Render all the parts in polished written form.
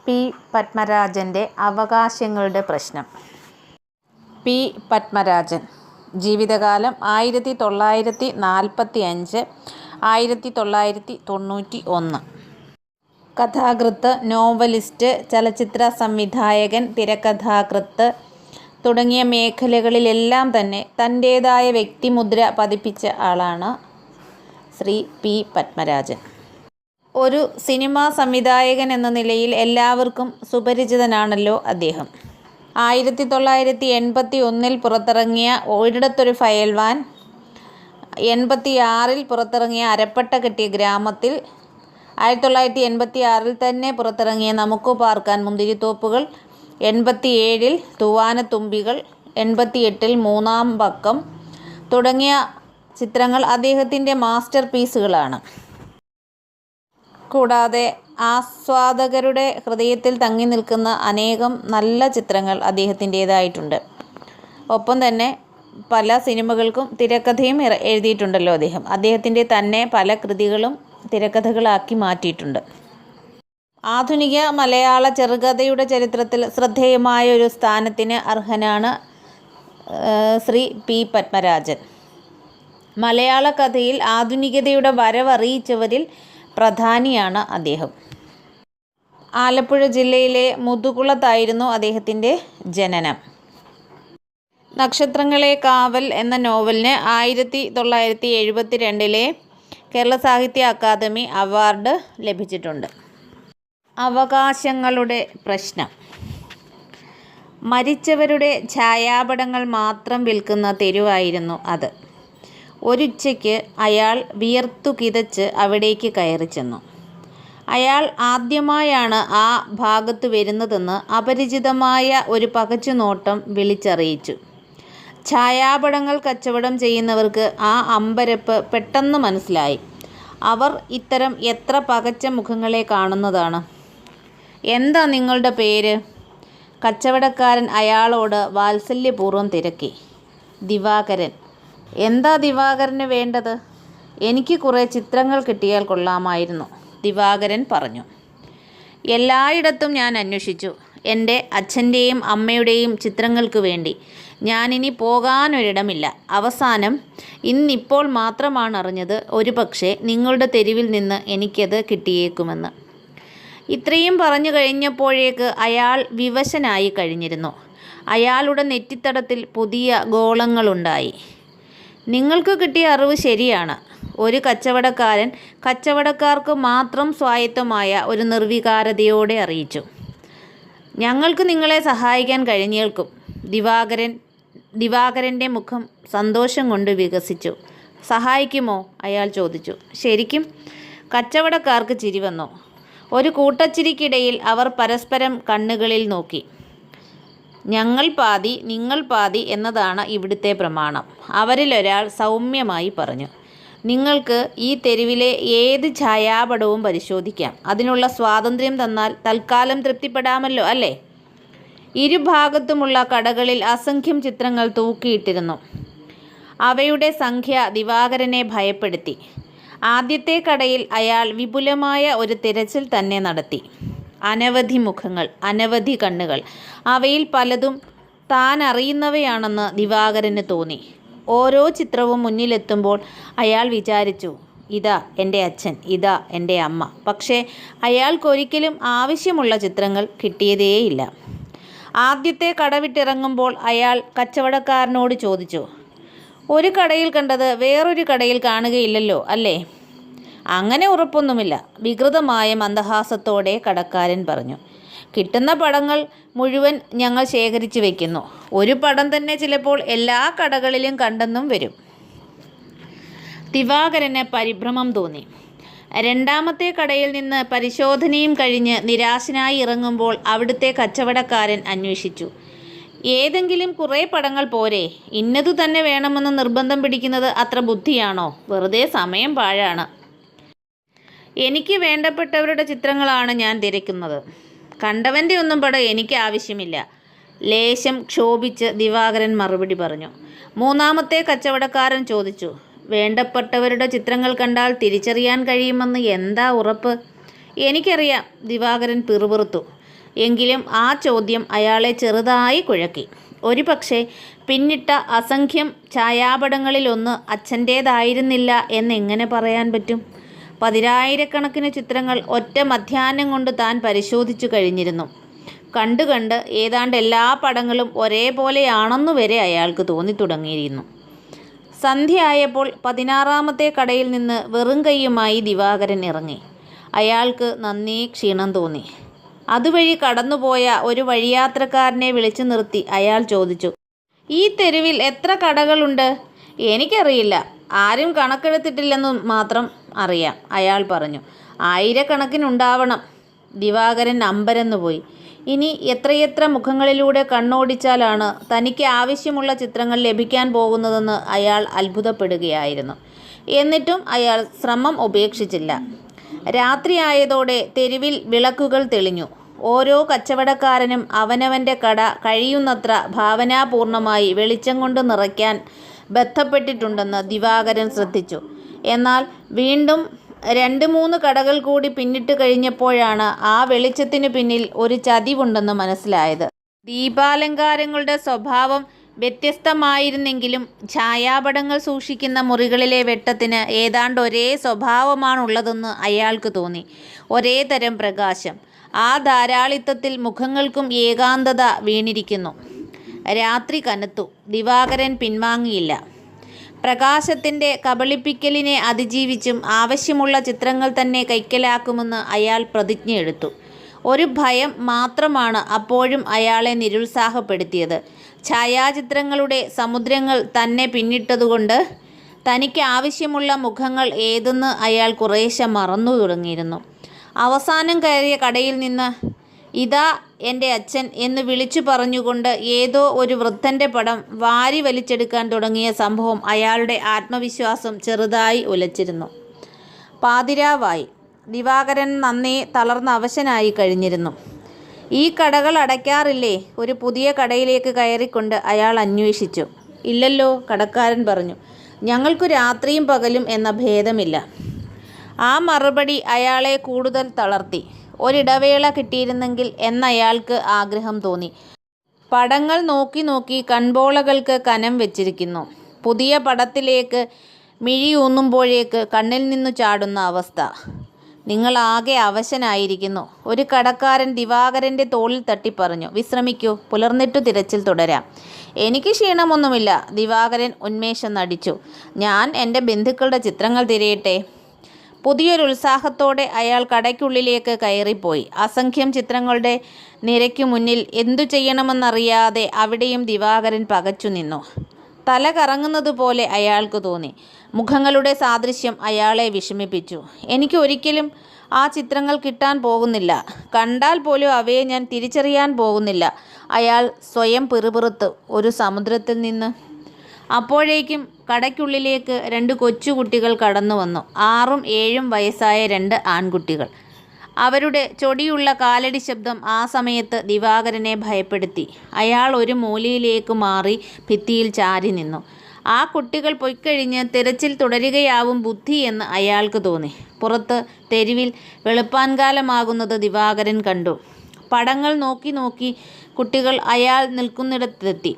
P. പത്മരാജൻ്റെ അവകാശങ്ങളുടെ പ്രശ്നം. P. Padmarajan ജീവിതകാലം 1945-1991. കഥാകൃത്ത്, നോവലിസ്റ്റ്, ചലച്ചിത്ര സംവിധായകൻ, തിരക്കഥാകൃത്ത് തുടങ്ങിയ മേഖലകളിലെല്ലാം തന്നെ തൻ്റേതായ വ്യക്തിമുദ്ര പതിപ്പിച്ച ആളാണ് ശ്രീ പി. പത്മരാജൻ. ഒരു സിനിമാ സംവിധായകൻ എന്ന നിലയിൽ എല്ലാവർക്കും സുപരിചിതനാണല്ലോ അദ്ദേഹം. 1981 പുറത്തിറങ്ങിയ ഒരിടത്തൊരു ഫയൽവാൻ, 86 പുറത്തിറങ്ങിയ അരപ്പട്ട കെട്ടിയ ഗ്രാമത്തിൽ, 1986 തന്നെ പുറത്തിറങ്ങിയ നമുക്ക് പാർക്കാൻ മുന്തിരിത്തോപ്പുകൾ, 87 തൂവാനത്തുമ്പികൾ, 88 മൂന്നാം പക്കം തുടങ്ങിയ ചിത്രങ്ങൾ അദ്ദേഹത്തിൻ്റെ മാസ്റ്റർ പീസുകളാണ്. കൂടാതെ ആസ്വാദകരുടെ ഹൃദയത്തിൽ തങ്ങി നിൽക്കുന്ന അനേകം നല്ല ചിത്രങ്ങൾ അദ്ദേഹത്തിൻ്റേതായിട്ടുണ്ട്. ഒപ്പം തന്നെ പല സിനിമകൾക്കും തിരക്കഥയും എഴുതിയിട്ടുണ്ടല്ലോ അദ്ദേഹം. അദ്ദേഹത്തിൻ്റെ തന്നെ പല കൃതികളും തിരക്കഥകളാക്കി മാറ്റിയിട്ടുണ്ട്. ആധുനിക മലയാള ചെറുകഥയുടെ ചരിത്രത്തിൽ ശ്രദ്ധേയമായ ഒരു സ്ഥാനത്തിന് അർഹനാണ് ശ്രീ പി. പത്മരാജൻ. മലയാള കഥയിൽ ആധുനികതയുടെ വരവറിയിച്ചവരിൽ പ്രധാനിയാണ് അദ്ദേഹം. ആലപ്പുഴ ജില്ലയിലെ മുതുകുളത്തായിരുന്നു അദ്ദേഹത്തിൻ്റെ ജനനം. നക്ഷത്രങ്ങളെ കാവൽ എന്ന നോവലിന് 1972 കേരള സാഹിത്യ അക്കാദമി അവാർഡ് ലഭിച്ചിട്ടുണ്ട്. അവകാശങ്ങളുടെ പ്രശ്നം. മരിച്ചവരുടെ ഛായാപടങ്ങൾ മാത്രം വിൽക്കുന്ന തെരുവായിരുന്നു അത്. ഒരുച്ചയ്ക്ക് അയാൾ വിയർത്തു കിതച്ച് അവിടേക്ക് കയറി ചെന്നു. അയാൾ ആദ്യമായാണ് ആ ഭാഗത്തു വരുന്നതെന്ന് അപരിചിതമായ ഒരു പകച്ചുനോട്ടം വിളിച്ചറിയിച്ചു. ഛായാപടങ്ങൾ കച്ചവടം ചെയ്യുന്നവർക്ക് ആ അമ്പരപ്പ് പെട്ടെന്ന് മനസ്സിലായി. അവർ ഇത്തരം എത്ര പകച്ച മുഖങ്ങളെ കാണുന്നതാണ്. എന്താ നിങ്ങളുടെ പേര്? കച്ചവടക്കാരൻ അയാളോട് വാത്സല്യപൂർവ്വം തിരക്കി. ദിവാകരൻ. എന്താ ദിവാകരന് വേണ്ടത്? എനിക്ക് കുറേ ചിത്രങ്ങൾ കിട്ടിയാൽ കൊള്ളാമായിരുന്നു, ദിവാകരൻ പറഞ്ഞു. എല്ലായിടത്തും ഞാൻ അന്വേഷിച്ചു, എൻ്റെ അച്ഛൻ്റെയും അമ്മയുടെയും ചിത്രങ്ങൾക്ക് വേണ്ടി. ഞാനിനി പോകാനൊരിടമില്ല. അവസാനം ഇന്നിപ്പോൾ മാത്രമാണ് അറിഞ്ഞത്, ഒരുപക്ഷെ നിങ്ങളുടെ തെരുവിൽ നിന്ന് എനിക്കത് കിട്ടിയേക്കുമെന്ന്. ഇത്രയും പറഞ്ഞു കഴിഞ്ഞപ്പോഴേക്ക് അയാൾ വിവശനായി കഴിഞ്ഞിരുന്നു. അയാളുടെ നെറ്റിത്തടത്തിൽ പുതിയ ഗോളങ്ങളുണ്ടായി. നിങ്ങൾക്ക് കിട്ടിയ അറിവ് ശരിയാണ്. ഒരു കച്ചവടക്കാരൻ കച്ചവടക്കാർക്ക് മാത്രം സ്വായത്തമായ ഒരു നിർവികാരതയോടെ അറിയിച്ചു. ഞങ്ങൾക്ക് നിങ്ങളെ സഹായിക്കാൻ കഴിഞ്ഞേൽക്കും. ദിവാകരൻ്റെ മുഖം സന്തോഷം കൊണ്ട് വികസിച്ചു. സഹായിക്കുമോ? അയാൾ ചോദിച്ചു. ശരിക്കും? കച്ചവടക്കാർക്ക് ചിരി വന്നു. ഒരു കൂട്ടച്ചിരിക്കിടയിൽ അവർ പരസ്പരം കണ്ണുകളിൽ നോക്കി. ഞങ്ങൾ പാതി നിങ്ങൾ പാതി എന്നതാണ് ഇവിടുത്തെ പ്രമാണം, അവരിലൊരാൾ സൗമ്യമായി പറഞ്ഞു. നിങ്ങൾക്ക് ഈ തെരുവിലെ ഏത് ഛായാപടവും പരിശോധിക്കാം. അതിനുള്ള സ്വാതന്ത്ര്യം തന്നാൽ തൽക്കാലം തൃപ്തിപ്പെടാമല്ലോ, അല്ലേ? ഇരുഭാഗത്തുമുള്ള കടകളിൽ അസംഖ്യം ചിത്രങ്ങൾ തൂക്കിയിട്ടിരുന്നു. അവയുടെ സംഖ്യ ദിവാകരനെ ഭയപ്പെടുത്തി. ആദ്യത്തെ കടയിൽ അയാൾ വിപുലമായ ഒരു തിരച്ചിൽ തന്നെ നടത്തി. അനവധി മുഖങ്ങൾ, അനവധി കണ്ണുകൾ. അവയിൽ പലതും താൻ അറിയുന്നവയാണെന്ന് ദിവാകരന് തോന്നി. ഓരോ ചിത്രവും മുന്നിലെത്തുമ്പോൾ അയാൾ വിചാരിച്ചു, ഇതാ എൻ്റെ അച്ഛൻ, ഇതാ എൻ്റെ അമ്മ. പക്ഷേ അയാൾക്കൊരിക്കലും ആവശ്യമുള്ള ചിത്രങ്ങൾ കിട്ടിയതേയില്ല. ആദ്യത്തെ കട വിട്ടിറങ്ങുമ്പോൾ അയാൾ കച്ചവടക്കാരനോട് ചോദിച്ചു, ഒരു കടയിൽ കണ്ടത് വേറൊരു കടയിൽ കാണുകയില്ലല്ലോ, അല്ലേ? അങ്ങനെ ഉറപ്പൊന്നുമില്ല, വികൃതമായ മന്ദഹാസത്തോടെ കടക്കാരൻ പറഞ്ഞു. കിട്ടുന്ന പടങ്ങൾ മുഴുവൻ ഞങ്ങൾ ശേഖരിച്ചു വയ്ക്കുന്നു. ഒരു പടം തന്നെ ചിലപ്പോൾ എല്ലാ കടകളിലും കണ്ടെന്നും വരും. ദിവാകരന് പരിഭ്രമം തോന്നി. രണ്ടാമത്തെ കടയിൽ നിന്ന് പരിശോധനയും കഴിഞ്ഞ് നിരാശനായി ഇറങ്ങുമ്പോൾ അവിടുത്തെ കച്ചവടക്കാരൻ അന്വേഷിച്ചു, ഏതെങ്കിലും കുറേ പടങ്ങൾ പോരെ? ഇന്നതു തന്നെ വേണമെന്ന് നിർബന്ധം പിടിക്കുന്നത് അത്ര ബുദ്ധിയാണോ? വെറുതെ സമയം പാഴാണ്. എനിക്ക് വേണ്ടപ്പെട്ടവരുടെ ചിത്രങ്ങളാണ് ഞാൻ തിരക്കുന്നത്. കണ്ടവൻ്റെ ഒന്നും പടം എനിക്ക് ആവശ്യമില്ല. ലേശം ക്ഷോഭിച്ച് ദിവാകരൻ മറുപടി പറഞ്ഞു. മൂന്നാമത്തെ കച്ചവടക്കാരൻ ചോദിച്ചു, വേണ്ടപ്പെട്ടവരുടെ ചിത്രങ്ങൾ കണ്ടാൽ തിരിച്ചറിയാൻ കഴിയുമെന്ന് എന്താ ഉറപ്പ്? എനിക്കറിയാം, ദിവാകരൻ പിറുപിറുത്തു. എങ്കിലും ആ ചോദ്യം അയാളെ ചെറുതായി കുഴക്കി. ഒരുപക്ഷെ പിന്നിട്ട അസംഖ്യം ഛായാപടങ്ങളിലൊന്ന് അച്ഛൻ്റേതായിരുന്നില്ല എന്നെങ്ങനെ പറയാൻ പറ്റും? പതിനായിരക്കണക്കിന് ചിത്രങ്ങൾ ഒറ്റ മധ്യാഹ്നം കൊണ്ട് താൻ പരിശോധിച്ചു കഴിഞ്ഞിരുന്നു. കണ്ട് കണ്ട് ഏതാണ്ട് എല്ലാ പടങ്ങളും ഒരേപോലെയാണെന്നു വരെ അയാൾക്ക് തോന്നിത്തുടങ്ങിയിരുന്നു. സന്ധ്യയായപ്പോൾ 16-ാമത്തെ കടയിൽ നിന്ന് വെറും കൈയുമായി ദിവാകരൻ ഇറങ്ങി. അയാൾക്ക് നന്നേ ക്ഷീണം തോന്നി. അതുവഴി കടന്നുപോയ ഒരു വഴിയാത്രക്കാരനെ വിളിച്ചു നിർത്തി അയാൾ ചോദിച്ചു, "ഈ തെരുവിൽ എത്ര കടകളുണ്ട്?" "എനിക്കറിയില്ല, ആരും കണക്കെടുത്തിട്ടില്ലെന്നു മാത്രം അറിയാം," അയാൾ പറഞ്ഞു. "ആയിരക്കണക്കിനുണ്ടാവണം." ദിവാകരൻ അമ്പരന്നുപോയി. ഇനി എത്രയെത്ര മുഖങ്ങളിലൂടെ കണ്ണോടിച്ചാലാണ് തനിക്ക് ആവശ്യമുള്ള ചിത്രങ്ങൾ ലഭിക്കാൻ പോകുന്നതെന്ന് അയാൾ അത്ഭുതപ്പെടുകയായിരുന്നു. എന്നിട്ടും അയാൾ ശ്രമം ഉപേക്ഷിച്ചില്ല. രാത്രിയായതോടെ തെരുവിൽ വിളക്കുകൾ തെളിഞ്ഞു. ഓരോ കച്ചവടക്കാരനും അവനവൻ്റെ കട കഴിയുന്നത്ര ഭാവനാപൂർണമായി വെളിച്ചം കൊണ്ട് നിറയ്ക്കാൻ ബന്ധപ്പെട്ടിട്ടുണ്ടെന്ന് ദിവാകരൻ ശ്രദ്ധിച്ചു. എന്നാൽ വീണ്ടും 2-3 കടകൾ കൂടി പിന്നിട്ട് കഴിഞ്ഞപ്പോഴാണ് ആ വെളിച്ചത്തിനു പിന്നിൽ ഒരു ചതിവുണ്ടെന്ന് മനസ്സിലായത്. ദീപാലങ്കാരങ്ങളുടെ സ്വഭാവം വ്യത്യസ്തമായിരുന്നെങ്കിലും ഛായാപടങ്ങൾ സൂക്ഷിക്കുന്ന മുറികളിലെ വെട്ടത്തിന് ഏതാണ്ട് ഒരേ സ്വഭാവമാണുള്ളതെന്ന് അയാൾക്ക് തോന്നി. ഒരേ തരം പ്രകാശം. ആ ധാരാളിത്തത്തിൽ മുഖങ്ങൾക്കും ഏകാന്തത വീണിരിക്കുന്നു. രാത്രി കനത്തു. ദിവാകരൻ പിൻവാങ്ങിയില്ല. പ്രകാശത്തിൻ്റെ കബളിപ്പിക്കലിനെ അതിജീവിച്ചും ആവശ്യമുള്ള ചിത്രങ്ങൾ തന്നെ കൈക്കലാക്കുമെന്ന് അയാൾ പ്രതിജ്ഞയെടുത്തു. ഒരു ഭയം മാത്രമാണ് അപ്പോഴും അയാളെ നിരുത്സാഹപ്പെടുത്തിയത്. ഛായാചിത്രങ്ങളുടെ സമുദ്രങ്ങൾ തന്നെ പിന്നിട്ടതുകൊണ്ട് തനിക്ക് ആവശ്യമുള്ള മുഖങ്ങൾ ഏതെന്ന് അയാൾ കുറേശ്ശെ മറന്നു തുടങ്ങിയിരുന്നു. അവസാനം കയറിയ കടയിൽ നിന്ന് "ഇതാ എൻ്റെ അച്ഛൻ" എന്ന് വിളിച്ചു പറഞ്ഞുകൊണ്ട് ഏതോ ഒരു വൃദ്ധൻ്റെ പടം വാരി വലിച്ചെടുക്കാൻ തുടങ്ങിയ സംഭവം അയാളുടെ ആത്മവിശ്വാസം ചെറുതായി ഉലച്ചിരുന്നു. പാതിരാവായി. ദിവാകരൻ നന്നേ തളർന്ന അവശനായി കഴിഞ്ഞിരുന്നു. "ഈ കടകൾ അടയ്ക്കാറില്ലേ?" ഒരു പുതിയ കടയിലേക്ക് കയറിക്കൊണ്ട് അയാൾ അന്വേഷിച്ചു. "ഇല്ലല്ലോ," കടക്കാരൻ പറഞ്ഞു. "ഞങ്ങൾക്കു രാത്രിയും പകലും എന്ന ഭേദമില്ല." ആ മറുപടി അയാളെ കൂടുതൽ തളർത്തി. ഒരിടവേള കിട്ടിയിരുന്നെങ്കിൽ എന്നയാൾക്ക് ആഗ്രഹം തോന്നി. പടങ്ങൾ നോക്കി നോക്കി കൺപോളകൾക്ക് കനം വെച്ചിരിക്കുന്നു. പുതിയ പടത്തിലേക്ക് മിഴിയൂന്നുമ്പോഴേക്ക് കണ്ണിൽ നിന്നു ചാടുന്ന അവസ്ഥ. "നിങ്ങളാകെ അവശനായിരിക്കുന്നു," ഒരു കടക്കാരൻ ദിവാകരൻ്റെ തോളിൽ തട്ടി പറഞ്ഞു. "വിശ്രമിക്കൂ, പുലർന്നിട്ടു തിരച്ചിൽ തുടരാം." "എനിക്ക് ക്ഷീണമൊന്നുമില്ല," ദിവാകരൻ ഉന്മേഷം നടിച്ചു. "ഞാൻ എൻ്റെ ബന്ധുക്കളുടെ ചിത്രങ്ങൾ തിരയട്ടെ." പുതിയൊരുത്സാഹത്തോടെ അയാൾ കടയ്ക്കുള്ളിലേക്ക് കയറിപ്പോയി. അസംഖ്യം ചിത്രങ്ങളുടെ നിരയ്ക്കു മുന്നിൽ എന്തു ചെയ്യണമെന്നറിയാതെ അവിടെയും ദിവാകരൻ പകച്ചു നിന്നു. തല കറങ്ങുന്നതുപോലെ അയാൾക്ക് തോന്നി. മുഖങ്ങളുടെ സാദൃശ്യം അയാളെ വിഷമിപ്പിച്ചു. "എനിക്ക് ഒരിക്കലും ആ ചിത്രങ്ങൾ കിട്ടാൻ പോകുന്നില്ല. കണ്ടാൽ പോലും അവയെ ഞാൻ തിരിച്ചറിയാൻ പോകുന്നില്ല," അയാൾ സ്വയം പിറുപിറുത്തു. "ഒരു സമുദ്രത്തിൽ നിന്ന്." അപ്പോഴേക്കും കടയ്ക്കുള്ളിലേക്ക് 2 കൊച്ചുകുട്ടികൾ കടന്നു വന്നു. 6ഉം 7ഉം വയസ്സായ 2 ആൺകുട്ടികൾ. അവരുടെ ചൊടിയുള്ള കാലടി ശബ്ദം ആ സമയത്ത് ദിവാകരനെ ഭയപ്പെടുത്തി. അയാൾ ഒരു മൂലയിലേക്ക് മാറി ഭിത്തിയിൽ ചാരി നിന്നു. ആ കുട്ടികൾ പൊയ്ക്കഴിഞ്ഞ് തിരച്ചിൽ തുടരുകയാവും ബുദ്ധി എന്ന് അയാൾക്ക് തോന്നി. പുറത്ത് തെരുവിൽ വെളുപ്പാൻകാലമാകുന്നത് ദിവാകരൻ കണ്ടു. പടങ്ങൾ നോക്കി നോക്കി കുട്ടികൾ അയാൾ നിൽക്കുന്നിടത്തെത്തി.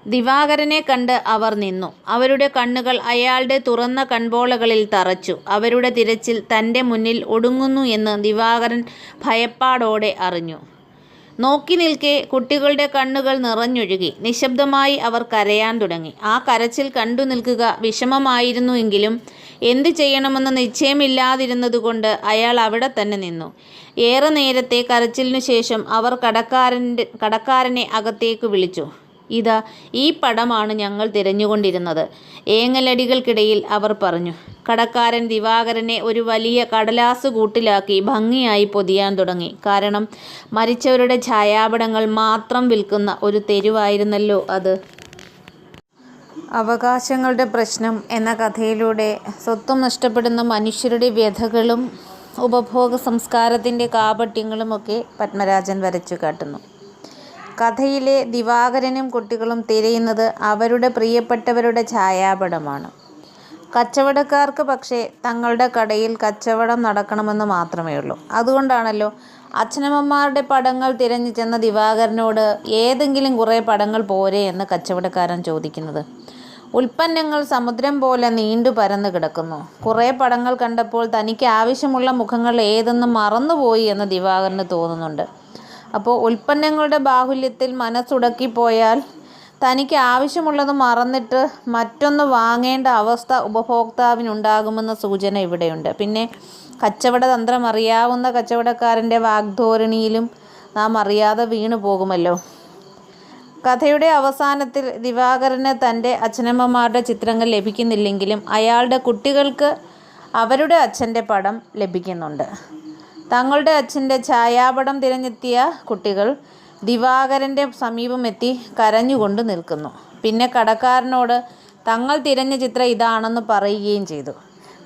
ദിവാകരനെ കണ്ട് അവർ നിന്നു. അവരുടെ കണ്ണുകൾ അയാളുടെ തുറന്ന കൺപോളകളിൽ തറച്ചു. അവരുടെ തിരച്ചിൽ തൻ്റെ മുന്നിൽ ഒടുങ്ങുന്നു എന്ന് ദിവാകരൻ ഭയപ്പാടോടെ അറിഞ്ഞു. നോക്കി നിൽക്കെ കുട്ടികളുടെ കണ്ണുകൾ നിറഞ്ഞൊഴുകി. നിശബ്ദമായി അവർ കരയാൻ തുടങ്ങി. ആ കരച്ചിൽ കണ്ടു നിൽക്കുക വിഷമമായിരുന്നു എങ്കിലും എന്തു ചെയ്യണമെന്ന് നിശ്ചയമില്ലാതിരുന്നതുകൊണ്ട് അയാൾ അവിടെ തന്നെ നിന്നു. ഏറെ നേരത്തെ കരച്ചിലിനു ശേഷം അവർ കടക്കാരനെ അകത്തേക്ക് വിളിച്ചു. "ഇതാ, ഈ പടമാണ് ഞങ്ങൾ തിരഞ്ഞുകൊണ്ടിരുന്നത്," ഏങ്ങലടികൾക്കിടയിൽ അവർ പറഞ്ഞു. കടക്കാരൻ ദിവാകരനെ ഒരു വലിയ കടലാസ് കൂട്ടിലാക്കി ഭംഗിയായി പൊതിയാൻ തുടങ്ങി. കാരണം മരിച്ചവരുടെ ഛായാപടങ്ങൾ മാത്രം വിൽക്കുന്ന ഒരു തെരുവായിരുന്നല്ലോ അത്. അവകാശങ്ങളുടെ പ്രശ്നം എന്ന കഥയിലൂടെ സ്വത്വം നഷ്ടപ്പെടുന്ന മനുഷ്യരുടെ വ്യഥകളും ഉപഭോഗ സംസ്കാരത്തിൻ്റെ കാപട്യങ്ങളുമൊക്കെ പത്മരാജൻ വരച്ചു കാട്ടുന്നു. കഥയിലെ ദിവാകരനും കുട്ടികളും തിരയുന്നത് അവരുടെ പ്രിയപ്പെട്ടവരുടെ ഛായാപടമാണ്. കച്ചവടക്കാർക്ക് പക്ഷേ തങ്ങളുടെ കടയിൽ കച്ചവടം നടക്കണമെന്ന് മാത്രമേ ഉള്ളൂ. അതുകൊണ്ടാണല്ലോ അച്ഛനമ്മമാരുടെ പടങ്ങൾ തിരഞ്ഞു ചെന്ന ദിവാകരനോട് ഏതെങ്കിലും കുറേ പടങ്ങൾ പോരെ എന്ന് കച്ചവടക്കാരൻ ചോദിക്കുന്നത്. ഉൽപ്പന്നങ്ങൾ സമുദ്രം പോലെ നീണ്ടു പരന്നു കിടക്കുന്നു. കുറേ പടങ്ങൾ കണ്ടപ്പോൾ തനിക്ക് ആവശ്യമുള്ള മുഖങ്ങൾ ഏതെന്ന് മറന്നുപോയി എന്ന് ദിവാകരന് തോന്നുന്നുണ്ട്. അപ്പോൾ ഉൽപ്പന്നങ്ങളുടെ ബാഹുല്യത്തിൽ മനസ്സുടക്കിപ്പോയാൽ തനിക്ക് ആവശ്യമുള്ളത് മറന്നിട്ട് മറ്റൊന്ന് വാങ്ങേണ്ട അവസ്ഥ ഉപഭോക്താവിനുണ്ടാകുമെന്ന സൂചന ഇവിടെയുണ്ട്. പിന്നെ കച്ചവട തന്ത്രം അറിയാവുന്ന കച്ചവടക്കാരൻ്റെ വാഗ്ധോരണിയിലും നാം അറിയാതെ വീണു പോകുമല്ലോ. കഥയുടെ അവസാനത്തിൽ ദിവാകരന് തൻ്റെ അച്ഛനമ്മമാരുടെ ചിത്രങ്ങൾ ലഭിക്കുന്നില്ലെങ്കിലും അയാളുടെ കുട്ടികൾക്ക് അവരുടെ അച്ഛൻ്റെ പടം ലഭിക്കുന്നുണ്ട്. തങ്ങളുടെ അച്ഛൻ്റെ ഛായാപടം തിരഞ്ഞെത്തിയ കുട്ടികൾ ദിവാകരൻ്റെ സമീപമെത്തി കരഞ്ഞുകൊണ്ട് നിൽക്കുന്നു. പിന്നെ കടക്കാരനോട് തങ്ങൾ തിരഞ്ഞ ചിത്രം ഇതാണെന്ന് പറയുകയും ചെയ്തു.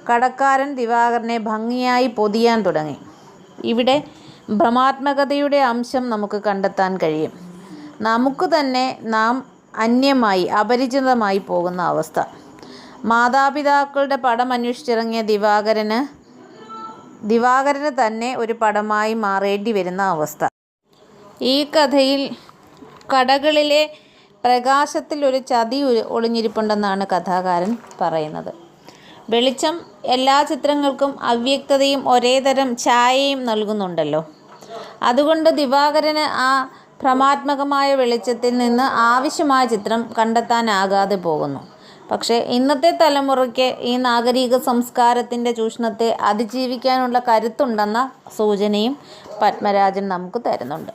കടക്കാരൻ ദിവാകരനെ ഭംഗിയായി പൊതിയാൻ തുടങ്ങി. ഇവിടെ ഭ്രമാത്മകതയുടെ അംശം നമുക്ക് കണ്ടെത്താൻ കഴിയും. നമുക്ക് തന്നെ നാം അന്യമായി അപരിചിതമായി പോകുന്ന അവസ്ഥ. മാതാപിതാക്കളുടെ പടം അന്വേഷിച്ചിറങ്ങിയ ദിവാകരന് തന്നെ ഒരു പടമായി മാറേണ്ടി വരുന്ന അവസ്ഥ. ഈ കഥയിൽ കടകളിലെ പ്രകാശത്തിൽ ഒരു ചതി ഒളിഞ്ഞിരിപ്പുണ്ടെന്നാണ് കഥാകാരൻ പറയുന്നത്. വെളിച്ചം എല്ലാ ചിത്രങ്ങൾക്കും അവ്യക്തതയും ഒരേതരം ഛായയും നൽകുന്നുണ്ടല്ലോ. അതുകൊണ്ട് ദിവാകരന് ആ ഭ്രമാത്മകമായ വെളിച്ചത്തിൽ നിന്ന് ആവശ്യമായ ചിത്രം കണ്ടെത്താനാകാതെ പോകുന്നു. പക്ഷേ ഇന്നത്തെ തലമുറയ്ക്ക് ഈ നാഗരിക സംസ്കാരത്തിൻ്റെ ചൂഷണത്തെ അതിജീവിക്കാനുള്ള കരുത്തുണ്ടെന്ന സൂചനയും പത്മരാജൻ നമുക്ക് തരുന്നുണ്ട്.